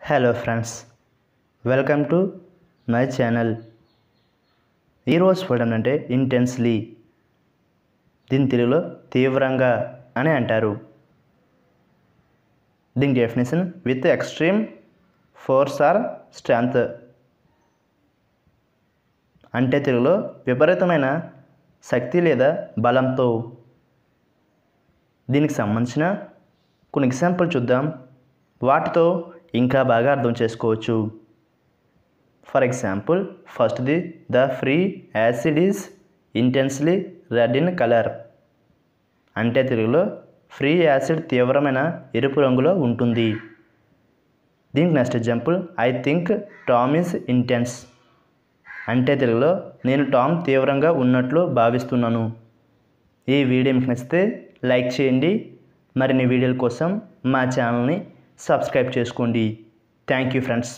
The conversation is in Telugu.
Hello friends, welcome to my channel. ఈరోజు పదం అంటే ఇంటెన్స్లీ. దీని తెలుగులో తీవ్రంగా అని అంటారు. దీని definition with extreme force or strength. అంటే తెలుగులో విపరీతమైన శక్తి లేదా బలంతో. దీనికి సంబంధించిన కొన్ని ఎగ్జాంపుల్ చూద్దాం. వాటితో ఇంకా బాగా అర్థం చేసుకోవచ్చు. ఫర్ ఎగ్జాంపుల్, ఫస్ట్ది the free acid is intensely red in colour. అంటే తెలుగులో ఫ్రీ యాసిడ్ తీవ్రమైన ఎరుపు రంగులో ఉంటుంది. దీనికి next example, I think Tom is intense. అంటే తెలుగులో నేను టామ్ తీవ్రంగా ఉన్నట్లు భావిస్తున్నాను. ఈ వీడియో మీకు నచ్చితే లైక్ చేయండి. మరిన్ని వీడియోల కోసం మా ఛానల్ని సబ్స్క్రైబ్ చేసుకోండి. Thank you friends.